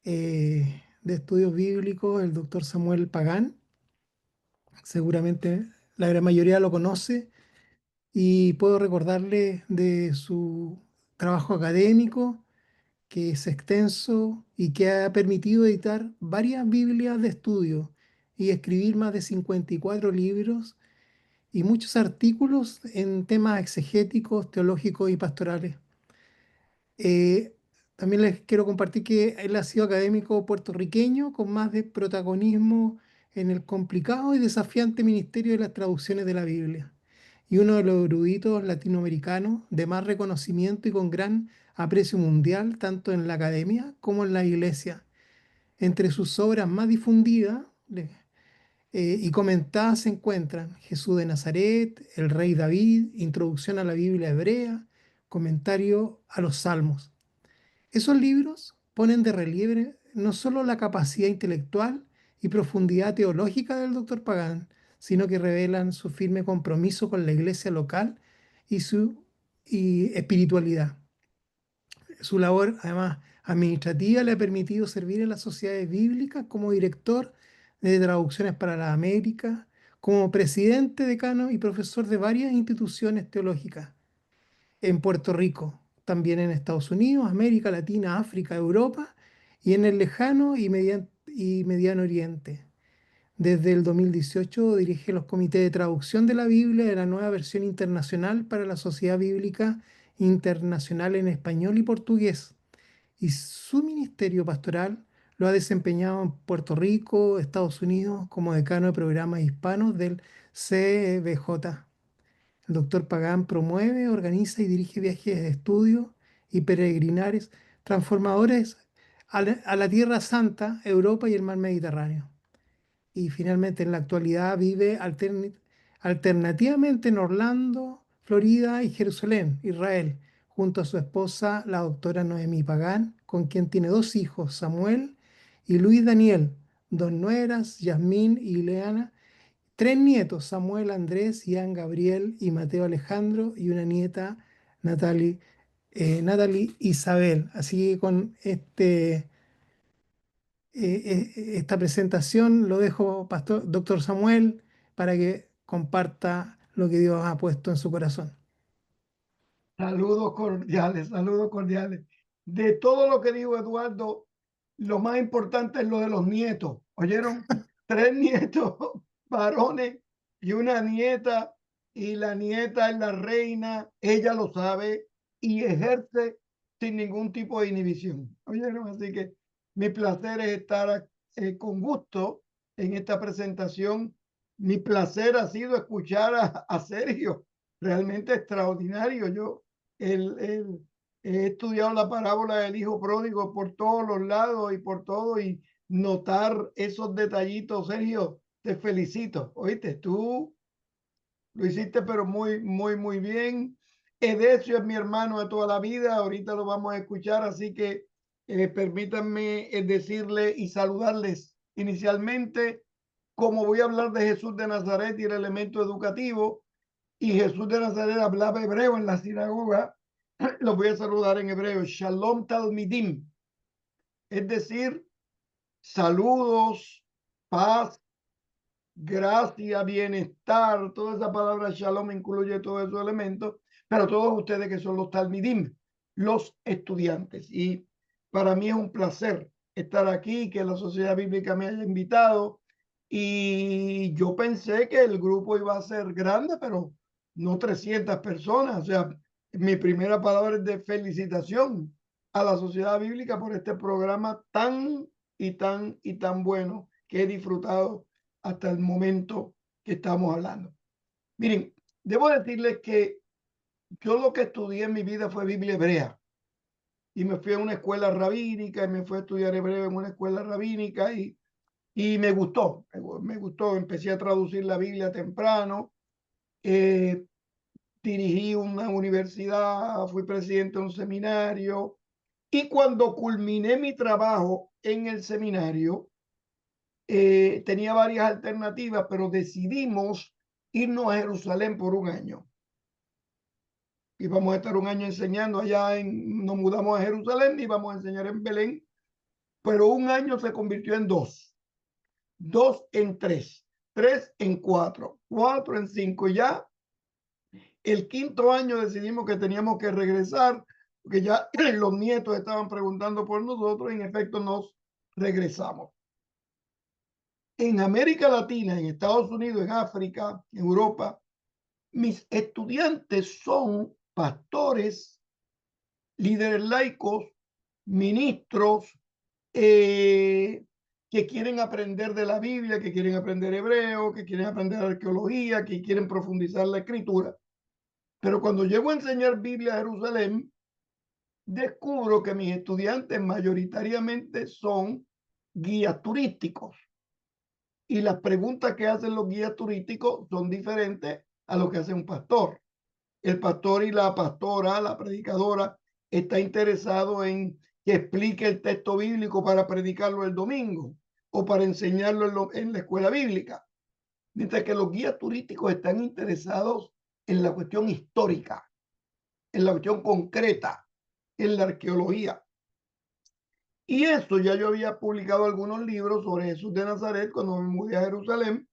de estudios bíblicos, el doctor Samuel Pagán. Seguramente la gran mayoría lo conoce y puedo recordarle de su trabajo académico, que es extenso y que ha permitido editar varias Biblias de estudio y escribir más de 54 libros y muchos artículos en temas exegéticos, teológicos y pastorales. Eh, También les quiero compartir que él ha sido académico puertorriqueño con más de protagonismo en el complicado y desafiante ministerio de las traducciones de la Biblia, y uno de los eruditos latinoamericanos de más reconocimiento y con gran aprecio mundial, tanto en la academia como en la iglesia. Entre sus obras más difundidas y comentadas se encuentran Jesús de Nazaret, El Rey David, Introducción a la Biblia Hebrea, Comentario a los Salmos. Esos libros ponen de relieve no solo la capacidad intelectual y profundidad teológica del doctor Pagán, sino que revelan su firme compromiso con la iglesia local y su espiritualidad. Su labor, además, administrativa le ha permitido servir en las sociedades bíblicas como director de traducciones para la América, como presidente, decano y profesor de varias instituciones teológicas en Puerto Rico, también en Estados Unidos, América Latina, África, Europa y en el lejano y mediano Oriente. Desde el 2018 dirige los comités de traducción de la Biblia de la nueva versión internacional para la Sociedad Bíblica Internacional en español y portugués, y su ministerio pastoral lo ha desempeñado en Puerto Rico, Estados Unidos, como decano de programas hispanos del CBJ. El doctor Pagán promueve, organiza y dirige viajes de estudio y peregrinares transformadores a la Tierra Santa, Europa y el mar Mediterráneo. Y finalmente, en la actualidad vive alternativamente en Orlando, Florida y Jerusalén, Israel, junto a su esposa, la doctora Noemí Pagán, con quien tiene dos hijos, Samuel y Luis Daniel, dos nueras, Yasmín y Leana, tres nietos, Samuel, Andrés, Ian, Gabriel y Mateo Alejandro, y una nieta, Natalie, Natalie Isabel. Así que con esta presentación lo dejo, Pastor, Doctor Samuel, para que comparta lo que Dios ha puesto en su corazón. Saludos cordiales, saludos cordiales. De todo lo que dijo Eduardo, lo más importante es lo de los nietos. ¿Oyeron? Tres nietos varones y una nieta, y la nieta es la reina, ella lo sabe y ejerce sin ningún tipo de inhibición. ¿Oyeron? Así que mi placer es estar con gusto en esta presentación. Mi placer ha sido escuchar a Sergio, realmente extraordinario. He estudiado la parábola del hijo pródigo por todos los lados y por todo, y notar esos detallitos, Sergio, te felicito. Oíste, tú lo hiciste, pero muy, muy, muy bien. Edesio es mi hermano de toda la vida, ahorita lo vamos a escuchar, así que permítanme decirle y saludarles inicialmente. Como voy a hablar de Jesús de Nazaret y el elemento educativo, y Jesús de Nazaret hablaba hebreo en la sinagoga, los voy a saludar en hebreo. Shalom Talmidim, es decir, saludos, paz, gracia, bienestar. Toda esa palabra shalom incluye todos esos elementos, pero todos ustedes que son los Talmidim, los estudiantes. Y para mí es un placer estar aquí, que la Sociedad Bíblica me haya invitado. Y yo pensé que el grupo iba a ser grande, pero no 300 personas. O sea, mi primera palabra es de felicitación a la Sociedad Bíblica por este programa tan y tan y tan bueno que he disfrutado hasta el momento que estamos hablando. Miren, debo decirles que yo lo que estudié en mi vida fue Biblia hebrea, y me fui a una escuela rabínica y me fui a estudiar hebreo en una escuela rabínica, y me gustó, empecé a traducir la Biblia temprano, eh, dirigí una universidad, fui presidente de un seminario, y cuando culminé mi trabajo en el seminario, tenía varias alternativas, pero decidimos irnos a Jerusalén por un año. Y vamos a estar un año enseñando allá, nos mudamos a Jerusalén y vamos a enseñar en Belén, pero un año se convirtió en dos, dos en tres en cuatro, cuatro en cinco. Ya el quinto año decidimos que teníamos que regresar, porque ya los nietos estaban preguntando por nosotros, y en efecto nos regresamos. En América Latina, en Estados Unidos, en África, en Europa, mis estudiantes son pastores, líderes laicos, ministros, que quieren aprender de la Biblia, que quieren aprender hebreo, que quieren aprender arqueología, que quieren profundizar la escritura. Pero cuando llego a enseñar Biblia a Jerusalén, descubro que mis estudiantes mayoritariamente son guías turísticos, y las preguntas que hacen los guías turísticos son diferentes a lo que hace un pastor. El pastor y la pastora, la predicadora, está interesado en que explique el texto bíblico para predicarlo el domingo o para enseñarlo en la escuela bíblica. Mientras que los guías turísticos están interesados en la cuestión histórica, en la cuestión concreta, en la arqueología. Y eso ya yo había publicado algunos libros sobre Jesús de Nazaret cuando me mudé a Jerusalén,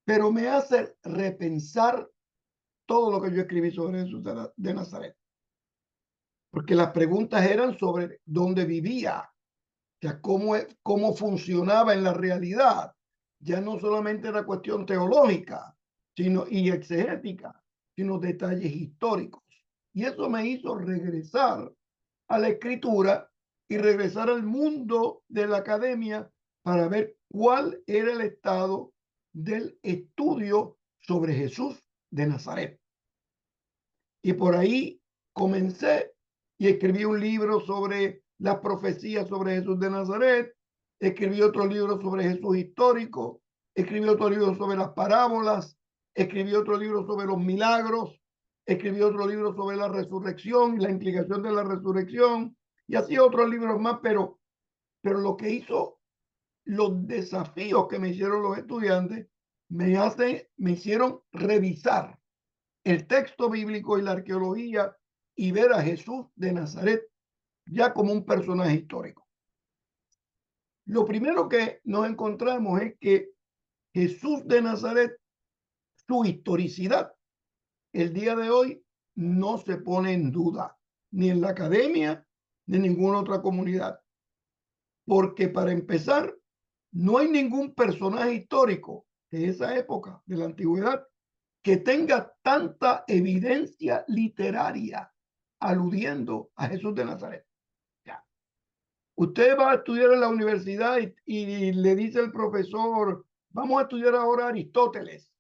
pero me hace repensar todo lo que yo escribí sobre Jesús de Nazaret. Porque las preguntas eran sobre dónde vivía, o sea, cómo funcionaba en la realidad. Ya no solamente era cuestión teológica y exegética, sino detalles históricos. Y eso me hizo regresar a la escritura y regresar al mundo de la academia para ver cuál era el estado del estudio sobre Jesús de Nazaret. Y por ahí comencé y escribí un libro sobre las profecías sobre Jesús de Nazaret, escribí otro libro sobre Jesús histórico, escribí otro libro sobre las parábolas, escribí otro libro sobre los milagros, escribí otro libro sobre la resurrección y la implicación de la resurrección, y así otros libros más, pero lo que hizo, los desafíos que me hicieron los estudiantes, me hicieron revisar el texto bíblico y la arqueología y ver a Jesús de Nazaret ya como un personaje histórico. Lo primero que nos encontramos es que Jesús de Nazaret, su historicidad, el día de hoy no se pone en duda, ni en la academia, ni en ninguna otra comunidad. Porque para empezar, no hay ningún personaje histórico de esa época, de la antigüedad, que tenga tanta evidencia literaria aludiendo a Jesús de Nazaret. Ya. Usted va a estudiar en la universidad y le dice el profesor, vamos a estudiar ahora Aristóteles.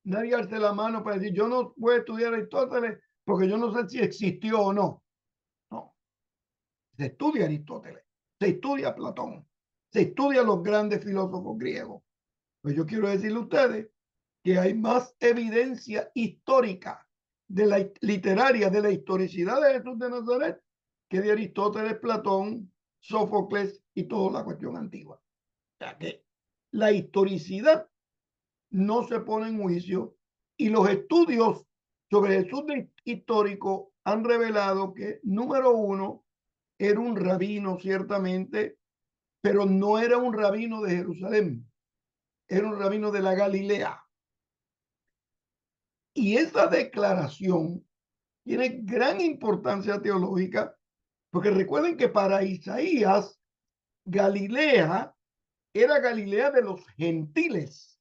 Nadie alce la mano para decir, yo no voy a estudiar Aristóteles porque yo no sé si existió o no. No, se estudia Aristóteles, se estudia Platón, se estudia los grandes filósofos griegos. Pues yo quiero decirle a ustedes que hay más evidencia histórica de la literaria, de la historicidad de Jesús de Nazaret, que de Aristóteles, Platón, Sófocles y toda la cuestión antigua. O sea que la historicidad no se pone en juicio, y los estudios sobre Jesús histórico han revelado que, número uno, era un rabino ciertamente, pero no era un rabino de Jerusalén, era un rabino de la Galilea. Y esa declaración tiene gran importancia teológica, porque recuerden que para Isaías, Galilea era Galilea de los gentiles.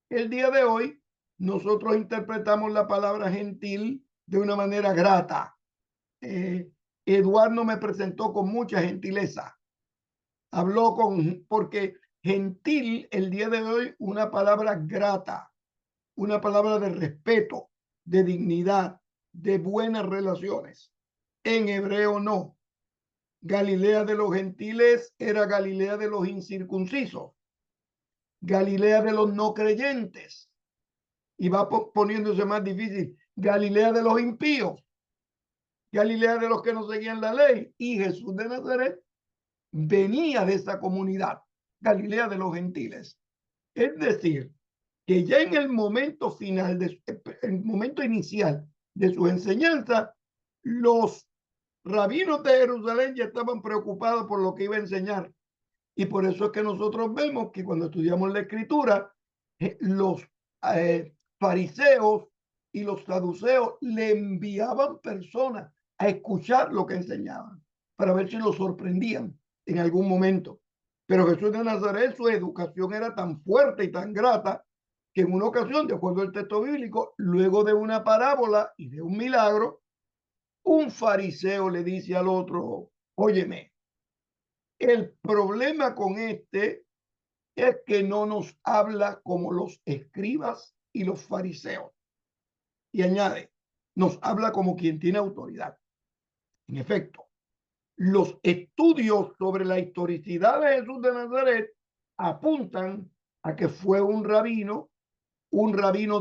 El día de hoy, nosotros interpretamos la palabra gentil de una manera grata. Eduardo me presentó con mucha gentileza. Porque gentil el día de hoy, una palabra grata, una palabra de respeto, de dignidad, de buenas relaciones. En hebreo no. Galilea de los gentiles era Galilea de los incircuncisos, Galilea de los no creyentes, y va poniéndose más difícil, Galilea de los impíos, Galilea de los que no seguían la ley. Y Jesús de Nazaret venía de esa comunidad, Galilea de los gentiles. Es decir, que ya en el momento final, el momento inicial de su enseñanza, los rabinos de Jerusalén ya estaban preocupados por lo que iba a enseñar. Y por eso es que nosotros vemos que cuando estudiamos la escritura, los fariseos y los saduceos le enviaban personas a escuchar lo que enseñaban para ver si los sorprendían en algún momento. Pero Jesús de Nazaret, su educación era tan fuerte y tan grata que en una ocasión, de acuerdo al texto bíblico, luego de una parábola y de un milagro, un fariseo le dice al otro: óyeme, el problema con este es que no nos habla como los escribas y los fariseos. Y añade, nos habla como quien tiene autoridad. En efecto, los estudios sobre la historicidad de Jesús de Nazaret apuntan a que fue un rabino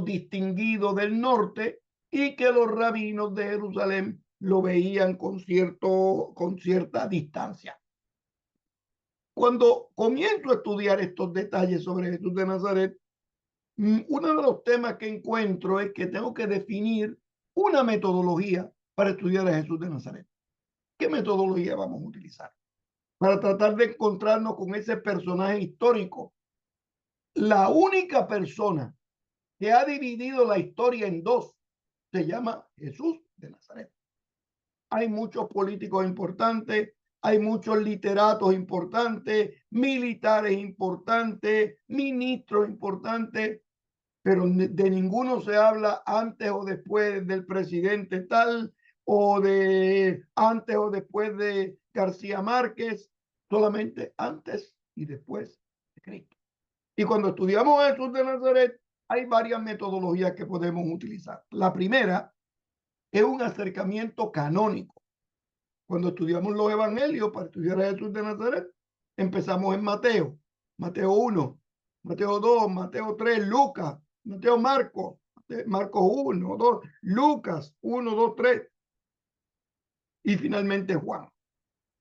distinguido del norte, y que los rabinos de Jerusalén lo veían con cierta distancia. Cuando comienzo a estudiar estos detalles sobre Jesús de Nazaret, uno de los temas que encuentro es que tengo que definir una metodología para estudiar a Jesús de Nazaret. ¿Qué metodología vamos a utilizar para tratar de encontrarnos con ese personaje histórico? La única persona que ha dividido la historia en dos se llama Jesús de Nazaret. Hay muchos políticos importantes, hay muchos literatos importantes, militares importantes, ministros importantes, pero de ninguno se habla antes o después del presidente tal, o de antes o después de García Márquez, solamente antes y después de Cristo. Y cuando estudiamos a Jesús de Nazaret, hay varias metodologías que podemos utilizar. La primera es un acercamiento canónico. Cuando estudiamos los evangelios para estudiar a Jesús de Nazaret, empezamos en Mateo, Mateo 1, Mateo 2, Mateo 3, Lucas, Mateo Marcos, Marcos 1, 2, Lucas 1, 2, 3 y finalmente Juan.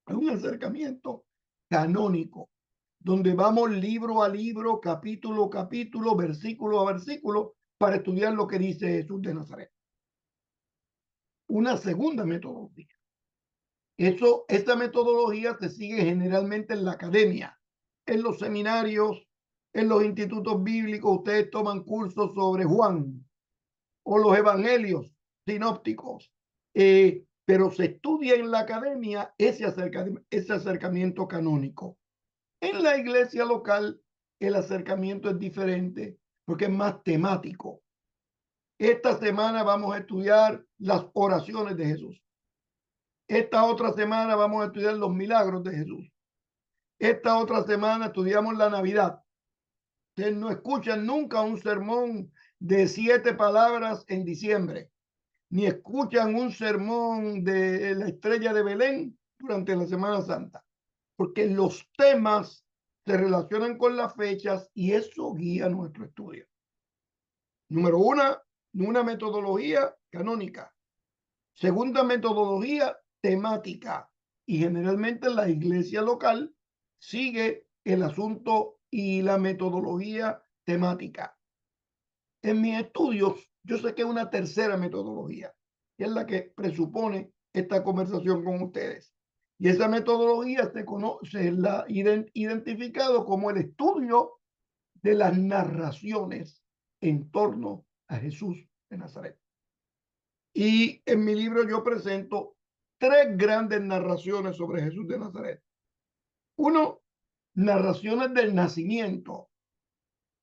Es un acercamiento canónico, donde vamos libro a libro, capítulo a capítulo, versículo a versículo, para estudiar lo que dice Jesús de Nazaret. Una segunda metodología. Esta metodología se sigue generalmente en la academia, en los seminarios, en los institutos bíblicos. Ustedes toman cursos sobre Juan o los evangelios sinópticos, pero se estudia en la academia ese acercamiento canónico. En la iglesia local el acercamiento es diferente porque es más temático. Esta semana vamos a estudiar las oraciones de Jesús. Esta otra semana vamos a estudiar los milagros de Jesús. Esta otra semana estudiamos la Navidad. Ustedes no escuchan nunca un sermón de 7 palabras en diciembre, ni escuchan un sermón de la estrella de Belén durante la Semana Santa, porque los temas se relacionan con las fechas y eso guía nuestro estudio. Número uno, una metodología canónica. Segunda metodología, temática. Y generalmente la iglesia local sigue el asunto y la metodología temática. En mis estudios, yo sé que es una tercera metodología, que es la que presupone esta conversación con ustedes. Y esa metodología se la identificado como el estudio de las narraciones en torno a Jesús de Nazaret. Y en mi libro yo presento 3 grandes narraciones sobre Jesús de Nazaret. Uno, narraciones del nacimiento,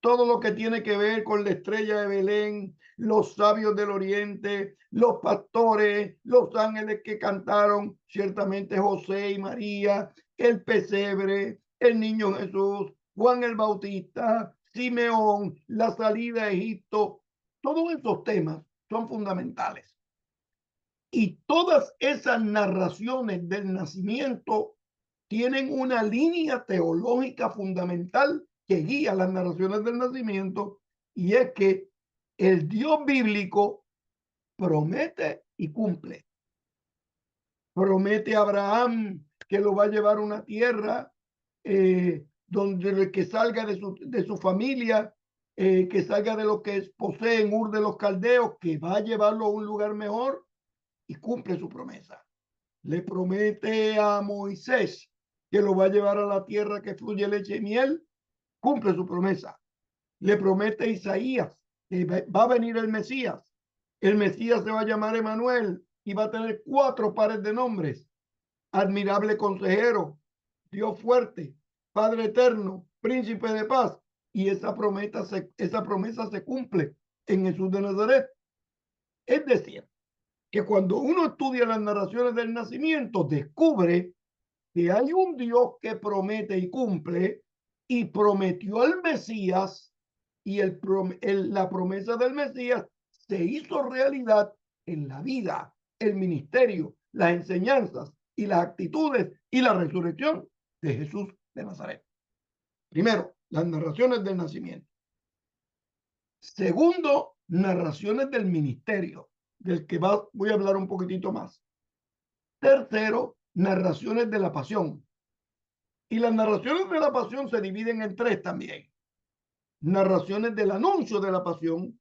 todo lo que tiene que ver con la estrella de Belén, los sabios del oriente, los pastores, los ángeles que cantaron, ciertamente José y María, el pesebre, el niño Jesús, Juan el Bautista, Simeón, la salida de Egipto. Todos esos temas son fundamentales. Y todas esas narraciones del nacimiento tienen una línea teológica fundamental que guía las narraciones del nacimiento, y es que el Dios bíblico promete y cumple. Promete a Abraham que lo va a llevar a una tierra donde que salga de su familia, que salga de lo que posee en Ur de los Caldeos, que va a llevarlo a un lugar mejor, y cumple su promesa. le promete a Moisés que lo va a llevar a la tierra que fluye leche y miel, cumple su promesa. Le promete a Isaías que va a venir el Mesías se va a llamar Emanuel y va a tener 4 pares de nombres: admirable consejero, Dios fuerte, Padre eterno, príncipe de paz. Y esa promesa se cumple en Jesús de Nazaret. Es decir, que cuando uno estudia las narraciones del nacimiento, descubre que hay un Dios que promete y cumple, y prometió al Mesías, y la promesa del Mesías se hizo realidad en la vida, el ministerio, las enseñanzas y las actitudes y la resurrección de Jesús de Nazaret. Primero, las narraciones del nacimiento. Segundo, narraciones del ministerio, del que voy a hablar un poquitito más. Tercero, narraciones de la pasión. Y las narraciones de la pasión se dividen en 3 también: narraciones del anuncio de la pasión,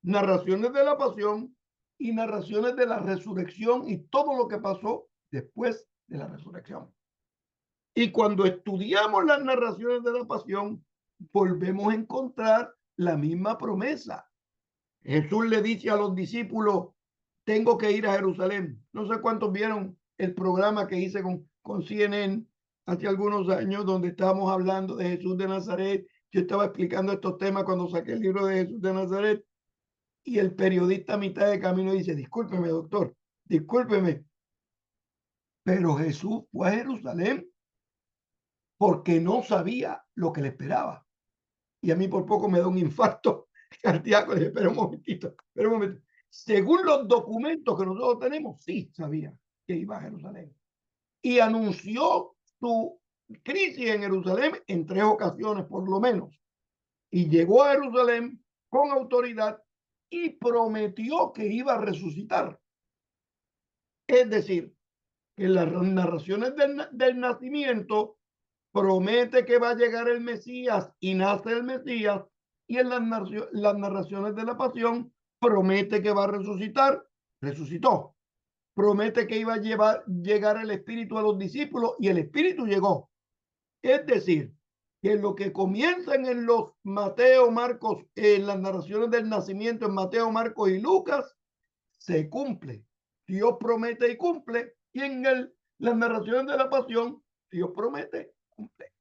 narraciones de la pasión y narraciones de la resurrección y todo lo que pasó después de la resurrección. Y cuando estudiamos las narraciones de la pasión, volvemos a encontrar la misma promesa. Jesús le dice a los discípulos: tengo que ir a Jerusalén. No sé cuántos vieron el programa que hice con CNN hace algunos años, donde estábamos hablando de Jesús de Nazaret. Yo estaba explicando estos temas cuando saqué el libro de Jesús de Nazaret, y el periodista a mitad de camino dice: discúlpeme, doctor, discúlpeme, pero Jesús fue a Jerusalén porque no sabía lo que le esperaba. Y a mí por poco me da un infarto cardíaco. Le dije: espera un momentito, espera un momento. Según los documentos que nosotros tenemos, sí sabía que iba a Jerusalén. Y anunció su crisis en Jerusalén en 3 ocasiones por lo menos. Y llegó a Jerusalén con autoridad y prometió que iba a resucitar. Es decir, que las narraciones del nacimiento promete que va a llegar el Mesías y nace el Mesías, y en las narraciones de la pasión promete que va a resucitar, resucitó. Promete que iba a llegar el Espíritu a los discípulos y el Espíritu llegó. Es decir, que lo que comienzan en los Mateo, Marcos, en las narraciones del nacimiento en Mateo, Marcos y Lucas, se cumple. Dios promete y cumple. Y en las narraciones de la pasión, Dios promete, cumple.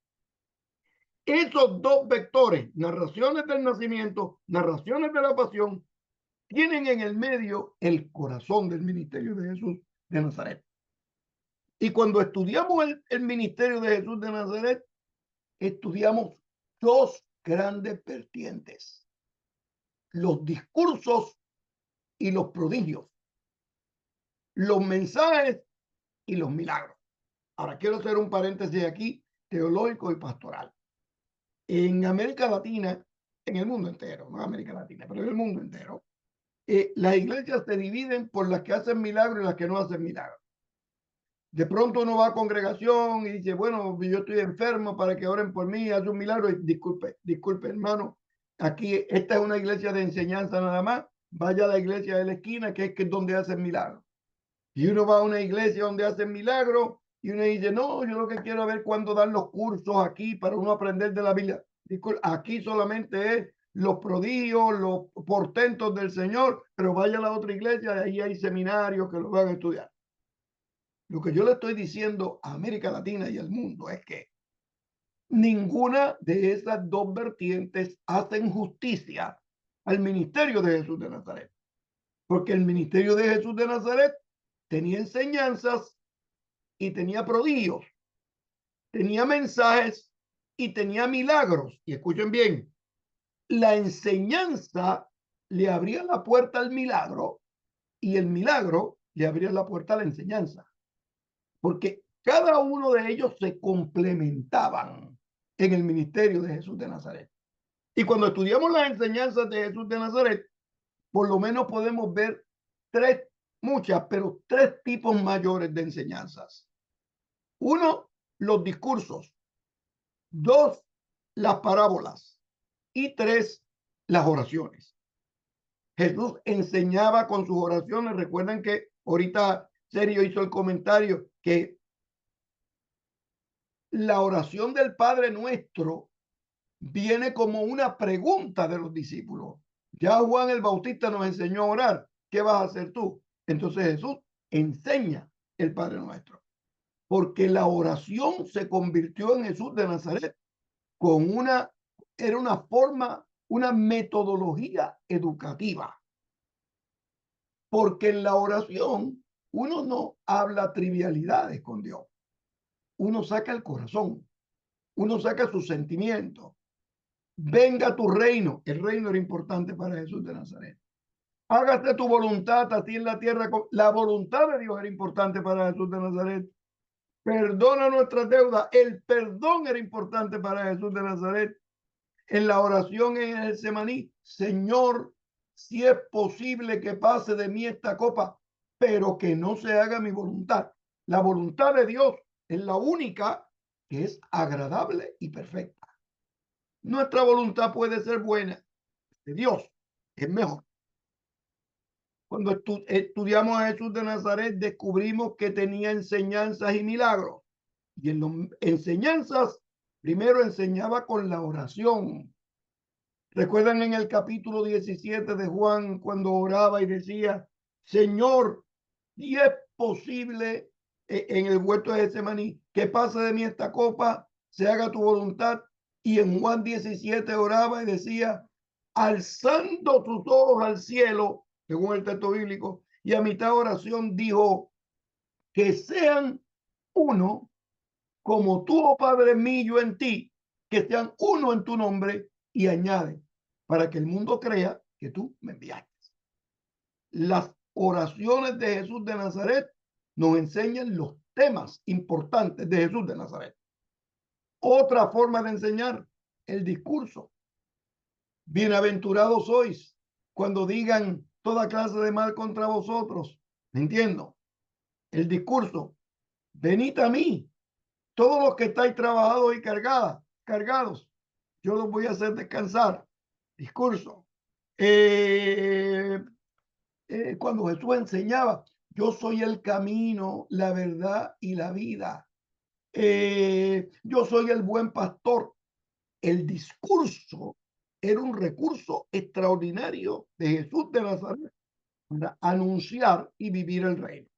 Esos 2 vectores, narraciones del nacimiento, narraciones de la pasión, tienen en el medio el corazón del ministerio de Jesús de Nazaret. Y cuando estudiamos el ministerio de Jesús de Nazaret, estudiamos 2 grandes vertientes: los discursos y los prodigios, los mensajes y los milagros. Ahora quiero hacer un paréntesis aquí, teológico y pastoral. En América Latina, en el mundo entero, no América Latina, pero en el mundo entero, las iglesias se dividen por las que hacen milagros y las que no hacen milagros. De pronto uno va a congregación y dice: bueno, yo estoy enfermo, para que oren por mí, hace un milagro. Y disculpe, hermano, aquí esta es una iglesia de enseñanza nada más. Vaya a la iglesia de la esquina, que es donde hacen milagros. Y uno va a una iglesia donde hacen milagros y uno dice: no, yo lo que quiero ver cuando dan los cursos aquí para uno aprender de la Biblia. Aquí solamente es los prodigios, los portentos del Señor, pero vaya a la otra iglesia, ahí hay seminarios que lo van a estudiar. Lo que yo le estoy diciendo a América Latina y al mundo es que ninguna de esas 2 vertientes hacen justicia al ministerio de Jesús de Nazaret. Porque el ministerio de Jesús de Nazaret tenía enseñanzas y tenía prodigios, tenía mensajes y tenía milagros. Y escuchen bien, la enseñanza le abría la puerta al milagro y el milagro le abría la puerta a la enseñanza, porque cada uno de ellos se complementaban en el ministerio de Jesús de Nazaret. Y cuando estudiamos las enseñanzas de Jesús de Nazaret, por lo menos podemos ver 3, muchas, pero 3 tipos mayores de enseñanzas. 1, los discursos. 2, las parábolas. Y 3, las oraciones. Jesús enseñaba con sus oraciones. Recuerden que ahorita Sergio hizo el comentario que la oración del Padre Nuestro viene como una pregunta de los discípulos. Ya Juan el Bautista nos enseñó a orar. ¿Qué vas a hacer tú? Entonces Jesús enseña el Padre Nuestro. Porque la oración se convirtió en Jesús de Nazaret con era una forma, una metodología educativa. Porque en la oración uno no habla trivialidades con Dios. Uno saca el corazón, uno saca sus sentimientos. Venga tu reino. El reino era importante para Jesús de Nazaret. Hágase tu voluntad así en la tierra. La voluntad de Dios era importante para Jesús de Nazaret. Perdona nuestras deudas. El perdón era importante para Jesús de Nazaret. En la oración en el Getsemaní, Señor, si es posible que pase de mí esta copa, pero que no se haga mi voluntad. La voluntad de Dios es la única que es agradable y perfecta. Nuestra voluntad puede ser buena, de Dios es mejor. Cuando estudiamos a Jesús de Nazaret, descubrimos que tenía enseñanzas y milagros. Y en las enseñanzas, primero enseñaba con la oración. ¿Recuerdan en el capítulo 17 de Juan cuando oraba y decía, Señor, si es posible en el huerto de Getsemaní, que pase de mí esta copa, se haga tu voluntad? Y en Juan 17 oraba y decía, alzando tus ojos al cielo, según el texto bíblico, y a mitad de oración dijo, que sean uno, como tú, oh Padre mío, en ti, que sean uno en tu nombre, y añade, para que el mundo crea que tú me enviaste. Las oraciones de Jesús de Nazaret nos enseñan los temas importantes de Jesús de Nazaret. Otra forma de enseñar, el discurso. Bienaventurados sois cuando digan toda clase de mal contra vosotros. ¿Me entiendo? El discurso. Venid a mí, todos los que estáis trabajados y cargados, yo los voy a hacer descansar. Discurso. Cuando Jesús enseñaba, yo soy el camino, la verdad y la vida. Yo soy el buen pastor. El discurso era un recurso extraordinario de Jesús de Nazaret para anunciar y vivir el reino.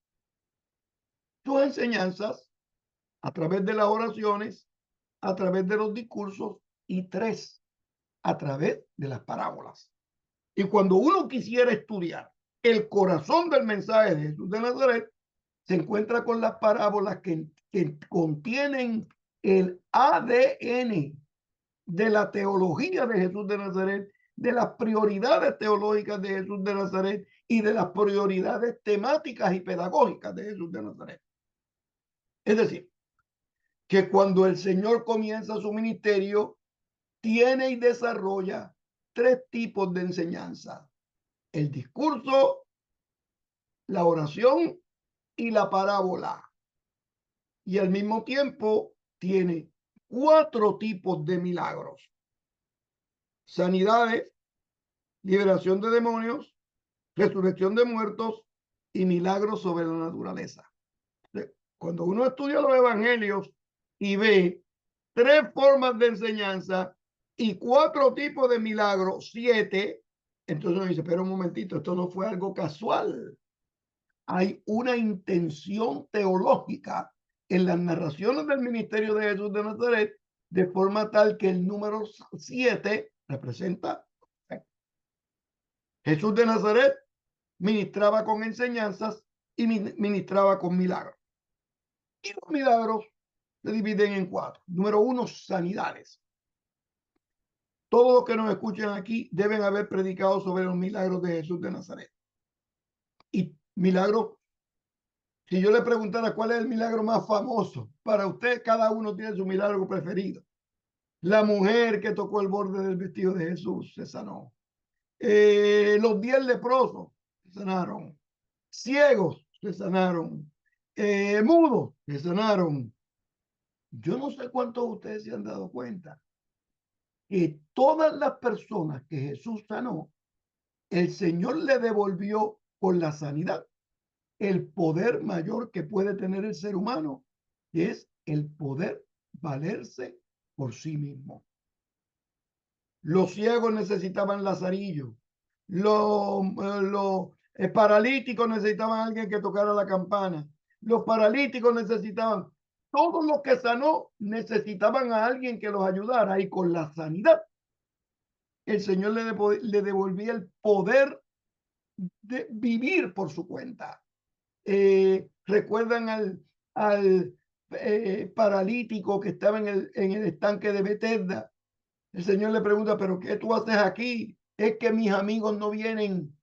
Sus enseñanzas, a través de las oraciones, a través de los discursos, y tres, a través de las parábolas. Y cuando uno quisiera estudiar el corazón del mensaje de Jesús de Nazaret, se encuentra con las parábolas que contienen el ADN de la teología de Jesús de Nazaret, de las prioridades teológicas de Jesús de Nazaret y de las prioridades temáticas y pedagógicas de Jesús de Nazaret. Es decir, que cuando el Señor comienza su ministerio, tiene y desarrolla tres tipos de enseñanza: el discurso, la oración y la parábola. Y al mismo tiempo tiene cuatro tipos de milagros: sanidades, liberación de demonios, resurrección de muertos y milagros sobre la naturaleza. Cuando uno estudia los evangelios y ve tres formas de enseñanza y cuatro tipos de milagros, 7, entonces uno dice, pero un momentito, esto no fue algo casual. Hay una intención teológica en las narraciones del ministerio de Jesús de Nazaret, de forma tal que el número 7 representa Jesús de Nazaret ministraba con enseñanzas y ministraba con milagros. Y los milagros se dividen en cuatro. Número 1, sanidades. Todos los que nos escuchan aquí deben haber predicado sobre los milagros de Jesús de Nazaret. Y milagros, si yo le preguntara cuál es el milagro más famoso, para usted cada uno tiene su milagro preferido. La mujer que tocó el borde del vestido de Jesús se sanó. Los 10 leprosos se sanaron. Ciegos se sanaron. Mudos se sanaron. Yo no sé cuántos de ustedes se han dado cuenta que todas las personas que Jesús sanó, el Señor le devolvió con la sanidad el poder mayor que puede tener el ser humano, que es el poder valerse por sí mismo. Los ciegos necesitaban lazarillo. Los paralíticos necesitaban a alguien que tocara la campana. Los paralíticos necesitaban, todos los que sanó necesitaban a alguien que los ayudara. Y con la sanidad, el Señor le devolvía el poder de vivir por su cuenta. Recuerdan al paralítico que estaba en el estanque de Betesda. El Señor le pregunta, ¿pero qué tú haces aquí? Es que mis amigos no vienen.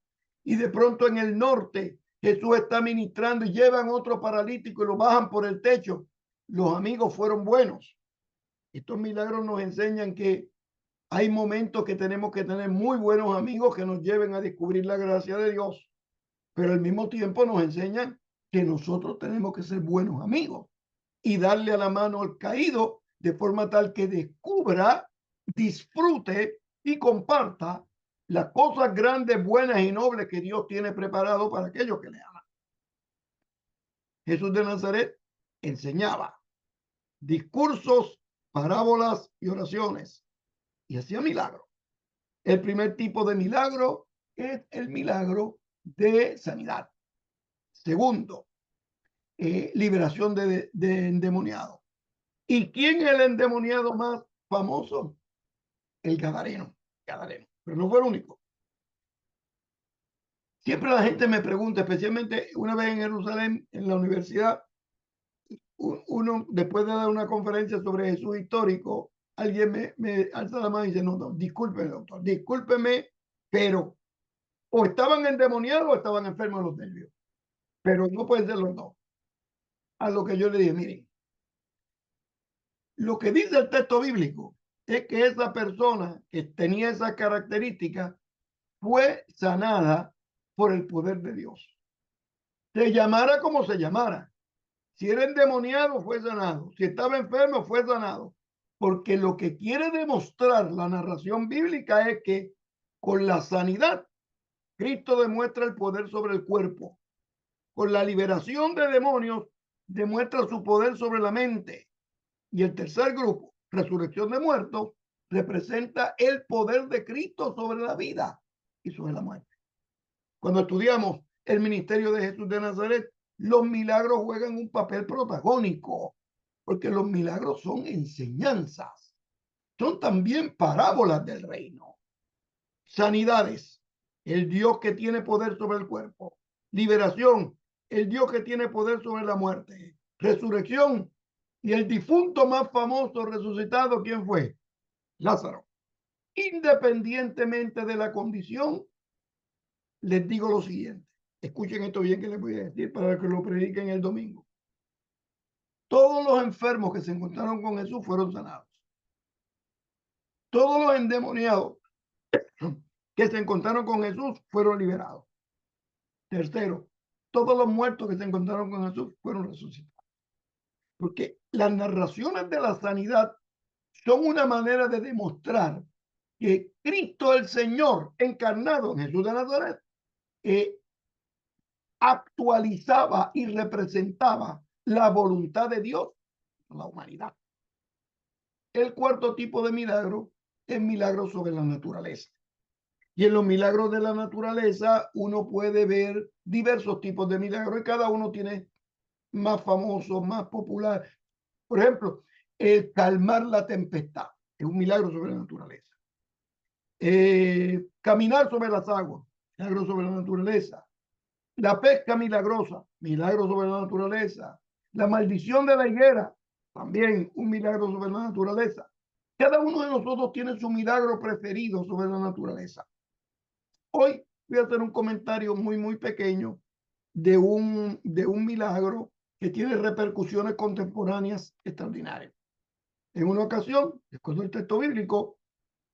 Y de pronto en el norte Jesús está ministrando y llevan otro paralítico y lo bajan por el techo. Los amigos fueron buenos. Estos milagros nos enseñan que hay momentos que tenemos que tener muy buenos amigos que nos lleven a descubrir la gracia de Dios, pero al mismo tiempo nos enseñan que nosotros tenemos que ser buenos amigos y darle a la mano al caído de forma tal que descubra, disfrute y comparta las cosas grandes, buenas y nobles que Dios tiene preparado para aquellos que le aman. Jesús de Nazaret enseñaba discursos, parábolas y oraciones y hacía milagros. El primer tipo de milagro es el milagro de sanidad. Segundo, liberación de endemoniados. ¿Y quién es el endemoniado más famoso? El Gadareno. Gadareno. Pero no fue el único. Siempre la gente me pregunta, especialmente una vez en Jerusalén, en la universidad, uno, después de dar una conferencia sobre Jesús histórico, alguien me alza la mano y dice, no, discúlpeme, doctor, discúlpeme, pero o estaban endemoniados o estaban enfermos de los nervios. Pero no pueden ser los dos. A lo que yo le dije, miren, lo que dice el texto bíblico es que esa persona que tenía esas características fue sanada por el poder de Dios. Se llamara como se llamara. Si era endemoniado, fue sanado. Si estaba enfermo, fue sanado. Porque lo que quiere demostrar la narración bíblica es que con la sanidad, Cristo demuestra el poder sobre el cuerpo. Con la liberación de demonios, demuestra su poder sobre la mente. Y el tercer grupo, resurrección de muertos, representa el poder de Cristo sobre la vida y sobre la muerte. Cuando estudiamos el ministerio de Jesús de Nazaret, los milagros juegan un papel protagónico, porque los milagros son enseñanzas, son también parábolas del reino. Sanidades, el Dios que tiene poder sobre el cuerpo. Liberación, el Dios que tiene poder sobre la muerte. Resurrección, y el difunto más famoso resucitado, ¿quién fue? Lázaro. Independientemente de la condición, les digo lo siguiente. Escuchen esto bien que les voy a decir para que lo prediquen el domingo. Todos los enfermos que se encontraron con Jesús fueron sanados. Todos los endemoniados que se encontraron con Jesús fueron liberados. Tercero, todos los muertos que se encontraron con Jesús fueron resucitados. Porque las narraciones de la sanidad son una manera de demostrar que Cristo el Señor encarnado en Jesús de Nazaret actualizaba y representaba la voluntad de Dios a la humanidad. El cuarto tipo de milagro es milagro sobre la naturaleza. Y en los milagros de la naturaleza uno puede ver diversos tipos de milagros y cada uno tiene más famoso, más popular. Por ejemplo, el calmar la tempestad es un milagro sobre la naturaleza. Caminar sobre las aguas, milagro sobre la naturaleza. La pesca milagrosa, milagro sobre la naturaleza. La maldición de la higuera, también un milagro sobre la naturaleza. Cada uno de nosotros tiene su milagro preferido sobre la naturaleza. Hoy voy a hacer un comentario muy pequeño de un milagro que tiene repercusiones contemporáneas extraordinarias. En una ocasión, después del texto bíblico,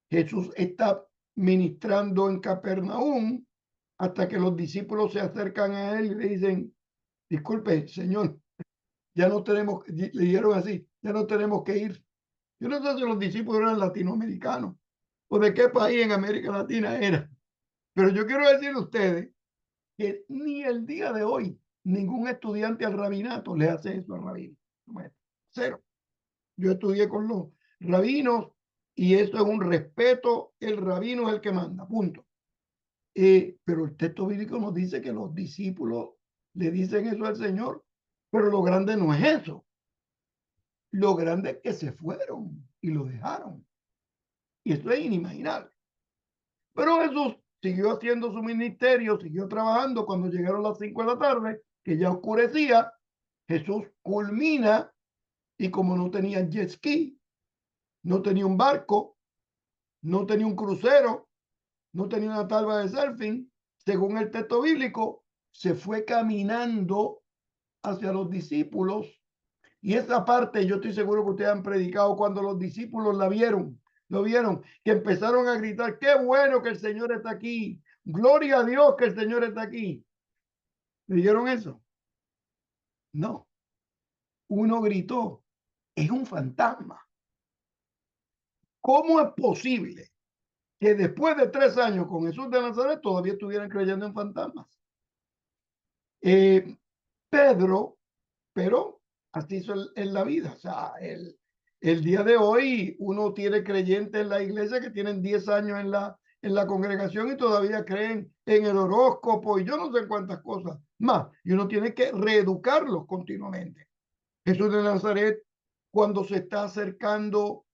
Jesús está ministrando en Capernaum hasta que los discípulos se acercan a él y le dicen, disculpe, Señor, ya no tenemos, le dijeron así, ya no tenemos que ir. Yo no sé si los discípulos eran latinoamericanos o de qué país en América Latina era, pero yo quiero decirle a ustedes que ni el día de hoy Ningún estudiante al rabinato le hace eso al rabino. Cero. Yo estudié con los rabinos y eso es un respeto. El rabino es el que manda, punto. Pero el texto bíblico nos dice que los discípulos le dicen eso al Señor, pero lo grande no es eso. Lo grande es que se fueron y lo dejaron. Y esto es inimaginable. Pero Jesús siguió haciendo su ministerio, siguió trabajando. Cuando llegaron las 5 de la tarde, que ya oscurecía, Jesús culmina y como no tenía jet ski, no tenía un barco, no tenía un crucero, no tenía una tabla de surfing, según el texto bíblico, se fue caminando hacia los discípulos. Y esa parte yo estoy seguro que ustedes han predicado cuando los discípulos la vieron, lo vieron, que empezaron a gritar, qué bueno que el Señor está aquí, gloria a Dios que el Señor está aquí. ¿Leyeron eso? No, uno gritó, es un fantasma. ¿Cómo es posible que después de 3 años con Jesús de Nazaret todavía estuvieran creyendo en fantasmas? Pedro, pero así es en la vida. O sea, el día de hoy uno tiene creyentes en la iglesia que tienen 10 años en la congregación y todavía creen en el horóscopo y yo no sé cuántas cosas más. Y uno tiene que reeducarlos continuamente. Jesús de Nazaret, cuando se está acercando,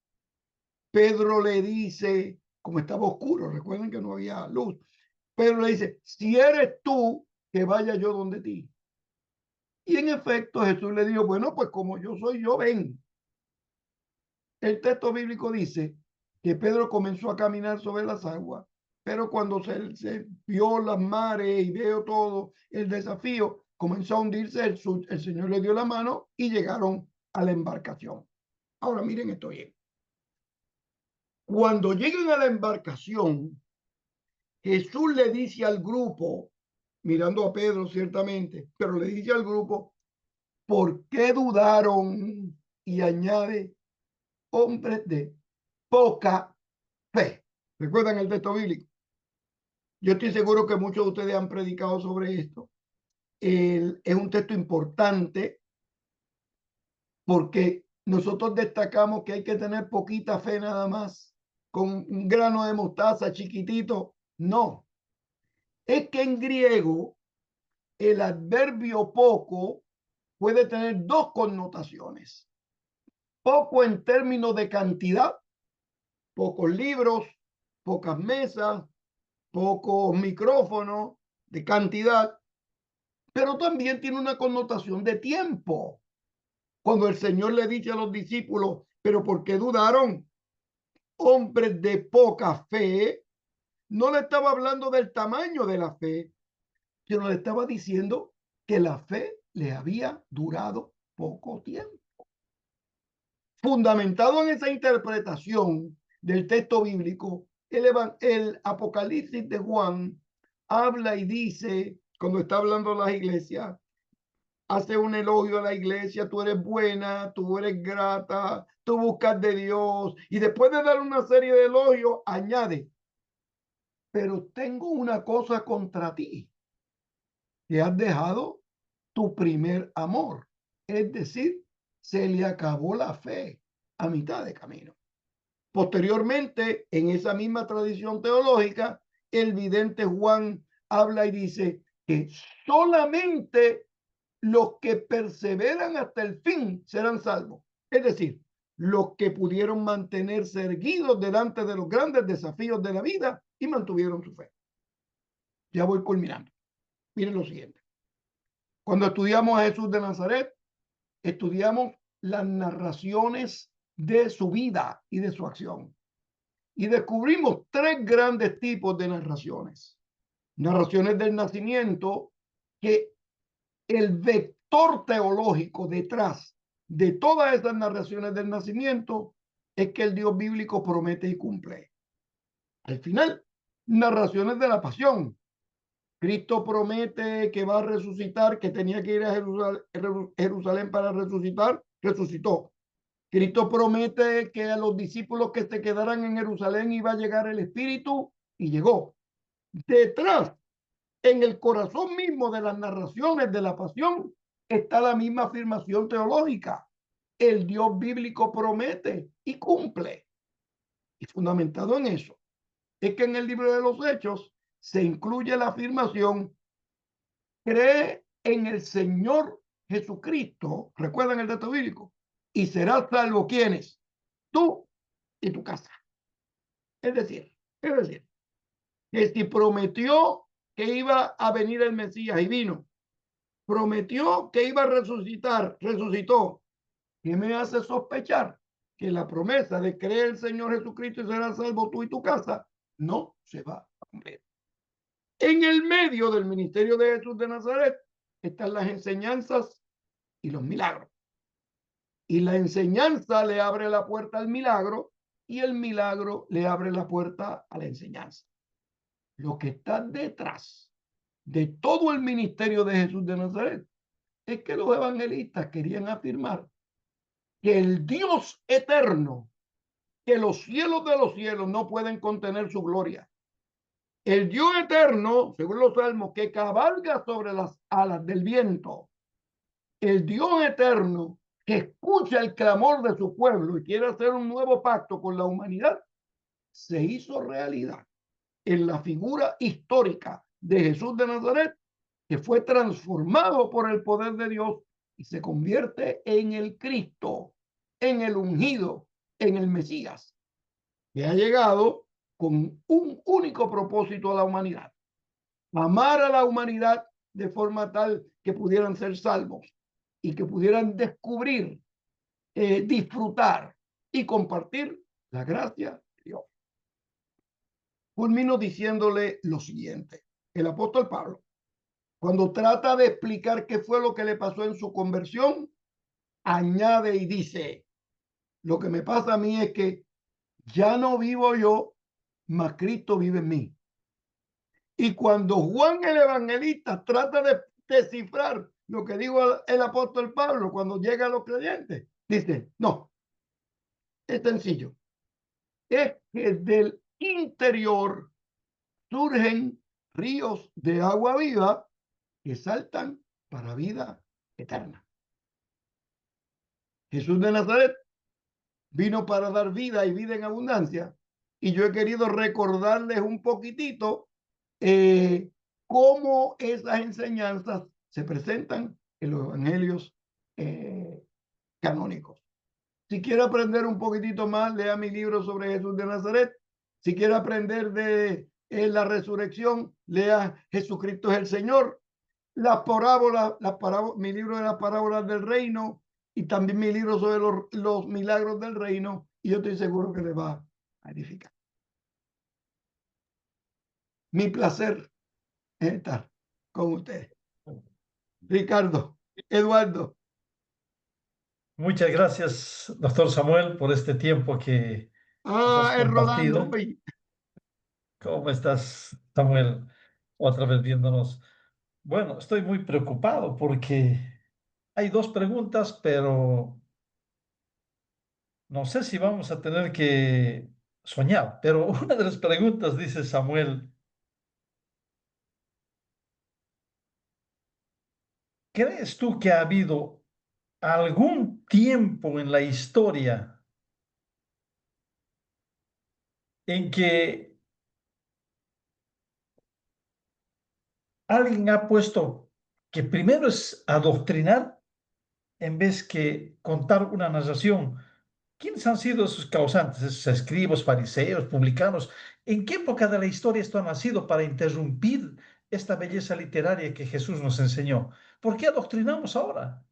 Pedro le dice, como estaba oscuro, recuerden que no había luz, Pedro le dice, si eres tú, que vaya yo donde ti. Y en efecto Jesús le dijo, bueno, pues como yo soy yo, ven. El texto bíblico dice que Pedro comenzó a caminar sobre las aguas, pero cuando se vio las mares y vio todo el desafío, comenzó a hundirse, el Señor le dio la mano y llegaron a la embarcación. Ahora miren esto bien. Cuando llegan a la embarcación, Jesús le dice al grupo, mirando a Pedro ciertamente, pero le dice al grupo, ¿por qué dudaron? Y añade, hombres de poca fe. ¿Recuerdan el texto bíblico? Yo estoy seguro que muchos de ustedes han predicado sobre esto. Es un texto importante porque nosotros destacamos que hay que tener poquita fe nada más, con un grano de mostaza chiquitito. No, es que en griego el adverbio poco puede tener dos connotaciones. Poco en términos de cantidad, pocos libros, pocas mesas, pocos micrófonos de cantidad, pero también tiene una connotación de tiempo. Cuando el Señor le dice a los discípulos, pero ¿por qué dudaron? Hombres de poca fe, no le estaba hablando del tamaño de la fe, sino le estaba diciendo que la fe le había durado poco tiempo. Fundamentado en esa interpretación del texto bíblico, el Apocalipsis de Juan habla y dice, cuando está hablando a las iglesias, hace un elogio a la iglesia, tú eres buena, tú eres grata, tú buscas de Dios, y después de dar una serie de elogios, añade, pero tengo una cosa contra ti, que has dejado tu primer amor, es decir, se le acabó la fe a mitad de camino. Posteriormente, en esa misma tradición teológica, el vidente Juan habla y dice que solamente los que perseveran hasta el fin serán salvos. Es decir, los que pudieron mantenerse erguidos delante de los grandes desafíos de la vida y mantuvieron su fe. Ya voy culminando. Miren lo siguiente. Cuando estudiamos a Jesús de Nazaret, estudiamos las narraciones de su vida y de su acción. Y descubrimos tres grandes tipos de narraciones. Narraciones del nacimiento, que el vector teológico detrás de todas esas narraciones del nacimiento es que el Dios bíblico promete y cumple. Al final, narraciones de la pasión. Cristo promete que va a resucitar, que tenía que ir a Jerusalén para resucitar, resucitó. Cristo promete que a los discípulos que se quedaran en Jerusalén iba a llegar el Espíritu y llegó. Detrás en el corazón mismo de las narraciones de la pasión está la misma afirmación teológica. El Dios bíblico promete y cumple. Y fundamentado en eso, es que en el libro de los Hechos se incluye la afirmación: cree en el Señor Jesucristo, recuerdan el texto bíblico, y serás salvo. ¿Quiénes? Tú y tu casa. Es decir, que si prometió que iba a venir el Mesías y vino, prometió que iba a resucitar, resucitó. ¿Qué me hace sospechar que la promesa de creer en el Señor Jesucristo y serás salvo tú y tu casa no se va a cumplir? En el medio del ministerio de Jesús de Nazaret están las enseñanzas y los milagros. Y la enseñanza le abre la puerta al milagro y el milagro le abre la puerta a la enseñanza. Lo que está detrás de todo el ministerio de Jesús de Nazaret es que los evangelistas querían afirmar que el Dios eterno, que los cielos de los cielos no pueden contener su gloria, el Dios eterno, según los salmos, que cabalga sobre las alas del viento, el Dios eterno que escucha el clamor de su pueblo y quiere hacer un nuevo pacto con la humanidad, se hizo realidad en la figura histórica de Jesús de Nazaret, que fue transformado por el poder de Dios y se convierte en el Cristo, en el ungido, en el Mesías, que ha llegado con un único propósito a la humanidad: amar a la humanidad de forma tal que pudieran ser salvos y que pudieran descubrir, disfrutar y compartir la gracia de Dios. Culmino diciéndole lo siguiente: el apóstol Pablo, cuando trata de explicar qué fue lo que le pasó en su conversión, añade y dice: lo que me pasa a mí es que ya no vivo yo, mas Cristo vive en mí. Y cuando Juan el Evangelista trata de descifrar lo que dijo el apóstol Pablo cuando llega a los creyentes, dice: no, es sencillo. Es que del interior surgen ríos de agua viva que saltan para vida eterna. Jesús de Nazaret vino para dar vida y vida en abundancia. Y yo he querido recordarles un poquitito cómo esas enseñanzas se presentan en los evangelios canónicos. Si quiere aprender un poquitito más, lea mi libro sobre Jesús de Nazaret. Si quiere aprender de la resurrección, lea Jesucristo es el Señor. Las parábolas, mi libro de las parábolas del reino y también mi libro sobre los milagros del reino, y yo estoy seguro que le va a edificar. Mi placer es estar con ustedes. Ricardo, Eduardo. Muchas gracias, doctor Samuel, por este tiempo que nos has Es rodando compartido. hoy. ¿Cómo estás, Samuel? Otra vez viéndonos. Bueno, estoy muy preocupado porque hay dos preguntas, pero no sé si vamos a tener que soñar. Pero una de las preguntas dice Samuel: ¿crees tú que ha habido algún tiempo en la historia en que alguien ha puesto que primero es adoctrinar en vez que contar una narración? ¿Quiénes han sido sus causantes, esos escribas, fariseos, publicanos? ¿En qué época de la historia esto ha nacido para interrumpir esta belleza literaria que Jesús nos enseñó? ¿Por qué adoctrinamos ahora?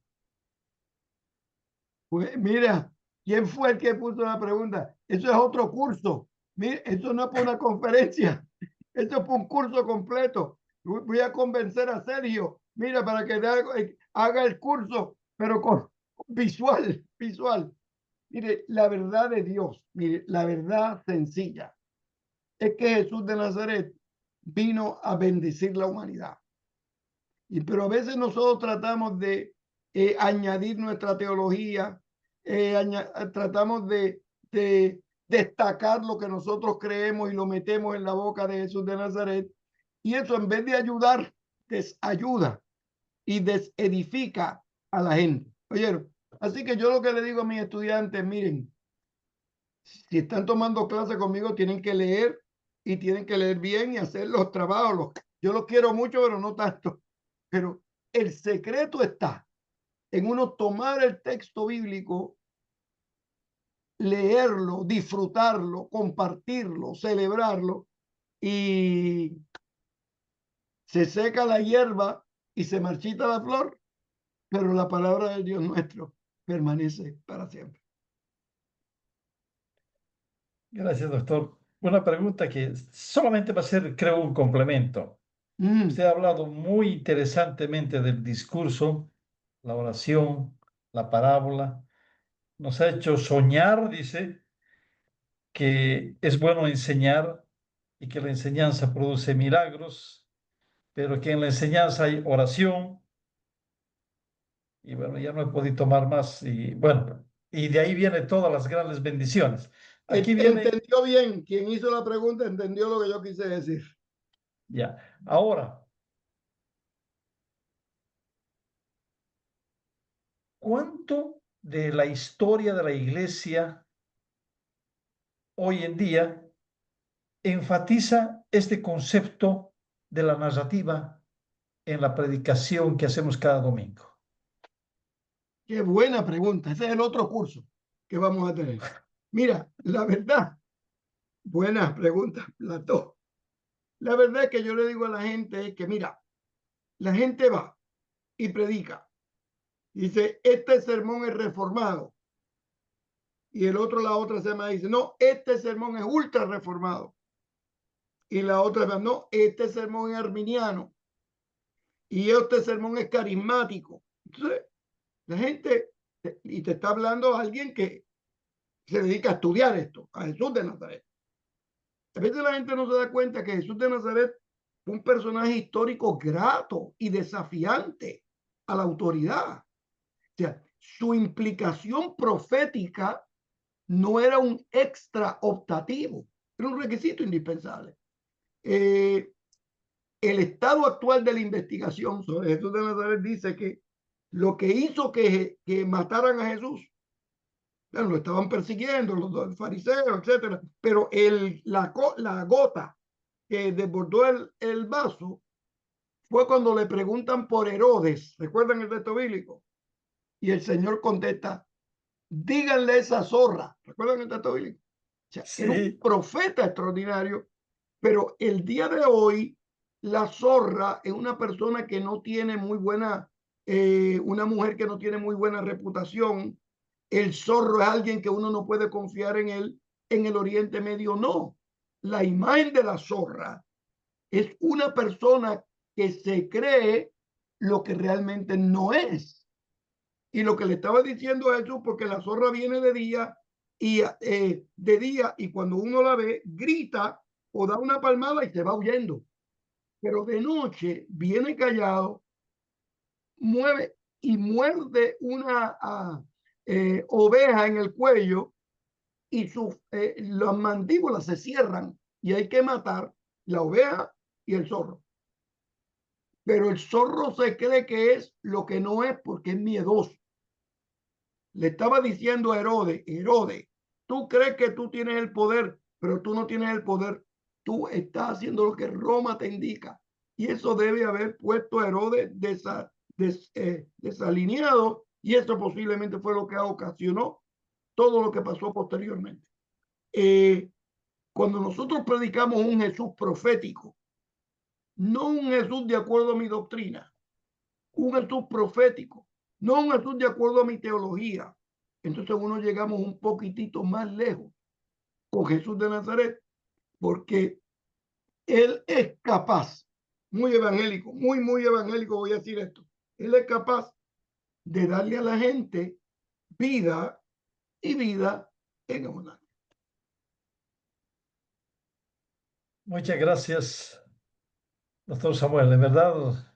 Pues mira, ¿quién fue el que puso la pregunta? Eso es otro curso. Mira, eso no es para una conferencia. Eso es para un curso completo. Voy a convencer a Sergio, mira, para que haga el curso, pero con visual, visual. Mire, la verdad de Dios, mire, la verdad sencilla es que Jesús de Nazaret vino a bendecir la humanidad. Pero a veces nosotros tratamos de añadir nuestra teología, tratamos de destacar lo que nosotros creemos y lo metemos en la boca de Jesús de Nazaret. Y eso, en vez de ayudar, desayuda y desedifica a la gente. ¿Oyeron? Así que yo lo que le digo a mis estudiantes, miren, si están tomando clase conmigo, tienen que leer y tienen que leer bien y hacer los trabajos. Yo los quiero mucho, pero no tanto. Pero el secreto está en uno tomar el texto bíblico, leerlo, disfrutarlo, compartirlo, celebrarlo, y se seca la hierba y se marchita la flor, pero la palabra de Dios nuestro permanece para siempre. Gracias, doctor. Una pregunta que solamente va a ser, creo, un complemento. Usted ha hablado muy interesantemente del discurso, la oración, la parábola. Nos ha hecho soñar, dice, que es bueno enseñar y que la enseñanza produce milagros, pero que en la enseñanza hay oración. Y bueno, ya no he podido tomar más. Y bueno, y de ahí vienen todas las grandes bendiciones. Aquí viene, Entendió bien, quien hizo la pregunta entendió lo que yo quise decir. ya. Ahora, ¿cuánto de la historia de la iglesia hoy en día enfatiza este concepto de la narrativa en la predicación que hacemos cada domingo? Qué buena pregunta. Ese es el otro curso que vamos a tener. Mira, la verdad, buena pregunta, las dos. La verdad es que yo le digo a la gente que, mira, la gente va y predica. Dice, este sermón es reformado. Y el otro, la otra semana dice, no, este sermón es ultra reformado. Y la otra semana, no, este sermón es arminiano. Y este sermón es carismático. Entonces, la gente, y te está hablando alguien que se dedica a estudiar esto, a Jesús de Nazaret. A veces la gente no se da cuenta que Jesús de Nazaret fue un personaje histórico grato y desafiante a la autoridad. O sea, su implicación profética no era un extra optativo, era un requisito indispensable. El estado actual de la investigación sobre Jesús de Nazaret dice que lo que hizo que mataran a Jesús, bueno, lo estaban persiguiendo los fariseos, etcétera, pero la gota que desbordó el vaso fue cuando le preguntan por Herodes. ¿Recuerdan el texto bíblico? Y el Señor contesta, díganle esa zorra. ¿Recuerdan el texto bíblico? O sea, era un Sí, profeta extraordinario, pero el día de hoy la zorra es una persona que no tiene muy buena, una mujer que no tiene muy buena reputación. El zorro es alguien que uno no puede confiar en él. En el Oriente Medio no. La imagen de la zorra es una persona que se cree lo que realmente no es. Y lo que le estaba diciendo a Jesús, porque la zorra viene de día y cuando uno la ve, grita o da una palmada y se va huyendo. Pero de noche viene callado, mueve y muerde una oveja en el cuello y las mandíbulas se cierran y hay que matar la oveja y el zorro. Pero el zorro se cree que es lo que no es porque es miedoso. Le estaba diciendo a Herodes, Herodes, tú crees que tú tienes el poder, pero tú no tienes el poder. Tú estás haciendo lo que Roma te indica. Y eso debe haber puesto a Herodes desalineado, y eso posiblemente fue lo que ocasionó todo lo que pasó posteriormente. Cuando nosotros predicamos un Jesús profético, no un Jesús de acuerdo a mi doctrina, un Jesús profético, no un Jesús de acuerdo a mi teología. Entonces uno llegamos un poquitito más lejos con Jesús de Nazaret, porque él es capaz, muy evangélico voy a decir esto, él es capaz de darle a la gente vida y vida en abundancia. muchas gracias, doctor Samuel. De verdad,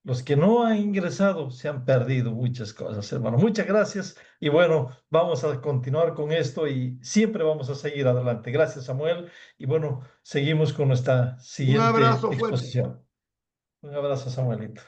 Los que no han ingresado se han perdido muchas cosas, hermano. Muchas gracias. Y bueno, vamos a continuar con esto y siempre vamos a seguir adelante. Gracias, Samuel. Y bueno, seguimos con nuestra Un siguiente abrazo fuerte. exposición. Un abrazo, Samuelito.